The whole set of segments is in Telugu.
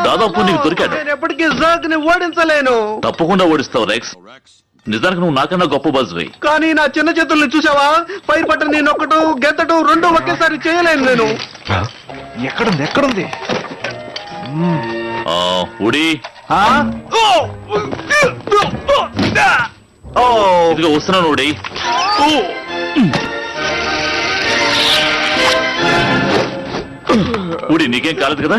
దాదాపు నీకు దొరికాడు. నేను ఎప్పటికీ జర్క్ ని ఓడించలేను. తప్పకుండా ఓడిస్తావు రెక్స్. నిజానికి నువ్వు నాకన్నా గొప్ప బాజ్వి. కానీ నా చిన్న చేతుల్ని చూసావా? ఫైర్ బటన్ నేను ఒకటి గెంతటం రెండు ఒకేసారి చేయలేను నేను. ఎక్కడుంది? ఉడి ఇదిగో వస్తున్నాను. ఉడి ఉడి నీకేం కాలేదు కదా?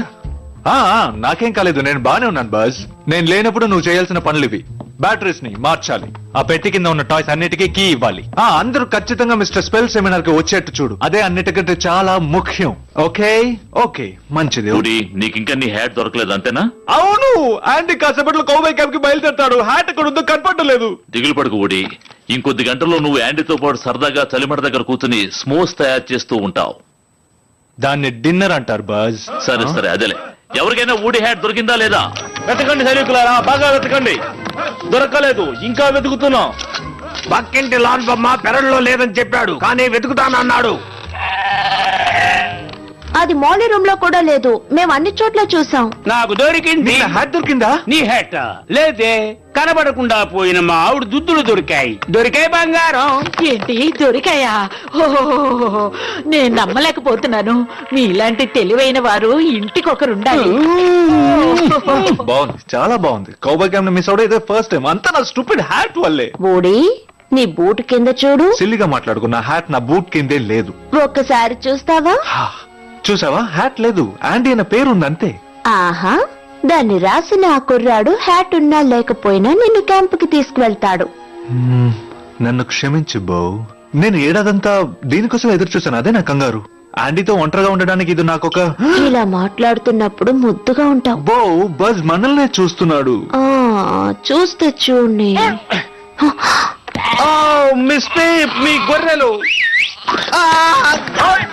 నాకేం కాలేదు, నేను బానే ఉన్నాను బాస్. నేను లేనప్పుడు నువ్వు చేయాల్సిన పనులు ఇవి. బ్యాటరీస్ ని మార్చాలి, ఆ పెట్టి కింద ఉన్న టాయ్స్ అన్నిటికీ కీ ఇవ్వాలి. అందరూ ఖచ్చితంగా మిస్టర్ స్పెల్ సెమినార్ కి వచ్చేట్టు చూడు. అదే అన్నిటికంటే చాలా ముఖ్యం. ఓకే ఓకే మంచిది. ఉడి నీకు ఇంకా నీ హ్యాట్ దొరకలేదు అంతేనా? అవును, ఆంటీ కాసేపట్లో కౌబాయ్ క్యాంప్ కి బయలుదేరతాడు. హ్యాట్ ఎక్కడ ఉందో కనపడలేదు. దిగులు పడుకు ఉడి. ఇంకొద్ది గంటల్లో నువ్వు యాండీతో పాటు సరదాగా చలిమట దగ్గర కూర్చుని స్మోక్స్ తయారు చేస్తూ ఉంటావు. దాన్ని డిన్నర్ అంటారు బాజ్. సరే సరే అదేలే. ఎవరికైనా ఊడి హ్యాట్ దొరికిందా లేదా? వెతకండి సైనికులారా, బాగా వెతకండి. దొరకలేదు, ఇంకా వెతుకుతున్నాం. పక్కింటి లాన్ బొమ్మ పెరల్లో లేదని చెప్పాడు, కానీ వెతుకుతానన్నాడు. అది మౌలి రూమ్ లో కూడా లేదు. మేము అన్ని చోట్ల చూసాం. నాకు దొరికింది. హ్యాట్ దొరికిందా? నీ హెట్ లేదే, కనబడకుండా పోయిన మా ఆవిడ దుద్దులు దొరికాయి బంగారం. ఏంటి దొరికాయా? ఓహో, నేను నమ్మలేకపోతున్నాను. మీలాంటి తెలివైన వారు ఇంటికొకరుండాలి. బాగుంది, చాలా బాగుంది. కౌబాయ్ క్యాంప్ మిస్ అవడం ఇదే ఫస్ట్ టైం. అంతా నా స్టూపిడ్ హ్యాట్ వల్లే. బోడీ, నీ బూట్ కింద చూడు. సిల్లిగా మాట్లాడుకున్న హ్యాట్ నా బూట్ కిందే లేదు. ఒక్కసారి చూస్తావా? చూసావా, హ్యాట్ లేదు. ఆంటీ అన్న పేరుంది అంతే. ఆహా, దాన్ని రాసిన ఆ కుర్రాడు హ్యాట్ ఉన్నా లేకపోయినా నిన్ను క్యాంపుకి తీసుకువెళ్తాడు. నన్ను క్షమించు బో. నేను ఏడాదంతా దీనికోసం ఎదురు చూసాను. అదే నా కంగారు. ఆంటీతో ఒంటరిగా ఉండడానికి ఇది నాకొక... ఇలా మాట్లాడుతున్నప్పుడు ముద్దుగా ఉంటావు. బో, బజ్ మనల్నే చూస్తున్నాడు. చూస్తే చూడండి. మిస్టేక్, మీ గొర్రెలు.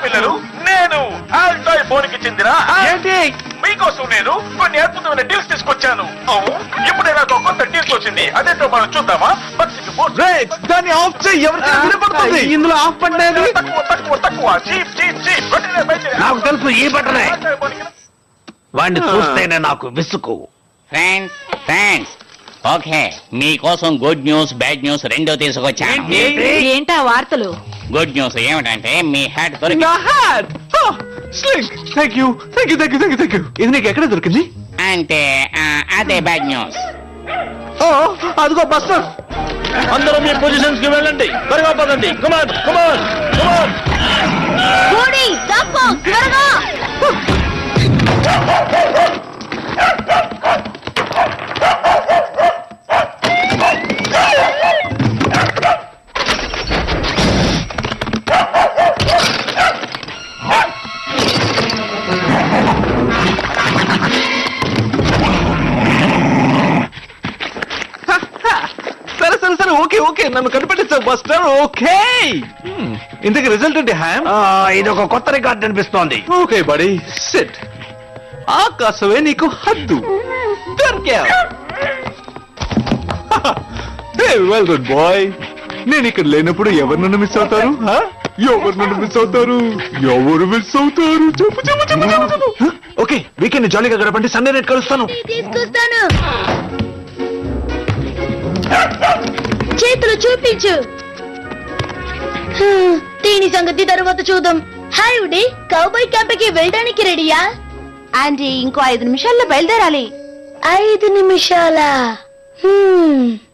పిల్లలు, నేను ఆల్టాయ్ ఫోన్కి చెందిన మీకోసం నేను కొన్ని అద్భుతమైన డీల్స్ తీసుకొచ్చాను. ఇప్పుడే నాకు ఒక కొత్త డీల్స్ వచ్చింది. అదేంటో మనం చూద్దామా? దాన్ని ఆఫ్ చేయి, ఎవరికైనా వినపడుతుంది. ఇందులో ఆఫ్ పడలేదు. తక్కువ చీప్ చీప్ చీప్. నాకు తెలుసు ఈ బటనే. వాడిని చూస్తేనే నాకు విసుకు. ఫ్రెండ్స్ ఓకే, మీకోసం గుడ్ న్యూస్ బ్యాడ్ న్యూస్ రెండో తీసుకొచ్చాను. ఏంటా వార్తలు? గుడ్ న్యూస్ ఏమిటంటే మీ హ్యాట్ దొరికి. ఇది నీకు ఎక్కడ దొరికింది? అంటే అదే బ్యాడ్ న్యూస్. అదిగో బస్టర్. అందరూ మీ పొజిషన్స్ కి వెళ్ళండి, త్వరగా పదండి. కమాన్ కమాన్ కమాన్. బోడీ, తప్పు, త్వరగా. సరే ఓకే ఓకే, నన్ను కనిపెట్టించావు బస్టర్. ఓకే, ఇంతకీ రిజల్ట్ ఏంటి హ్యామ్? ఇది ఒక కొత్త రికార్డ్ అనిపిస్తోంది. Okay buddy, sit. ఆకాశమే నీకు హద్దు. Well good boy. నేను ఇక్కడ లేనప్పుడు ఎవరు నన్ను మిస్ అవుతారు? ఎవరు నన్ను మిస్ అవుతారు? ఎవరు మిస్ అవుతారు? చెప్పు చెప్పు చెప్పు చెప్పు. ఓకే, వీకెండ్ జాలీగా గడపండి. సండే నైట్ కలుస్తాను. తీసుకొస్తాను. చేతులు చూపించు. దీని సంగతి తర్వాత చూద్దాం. హాయ్ ఉడి, కౌబాయ్ క్యాంప్ కి వెళ్ళడానికి రెడీయా? ఆంటీ, ఇంకో 5 నిమిషాల్లో బయలుదేరాలి. 5 నిమిషాలా?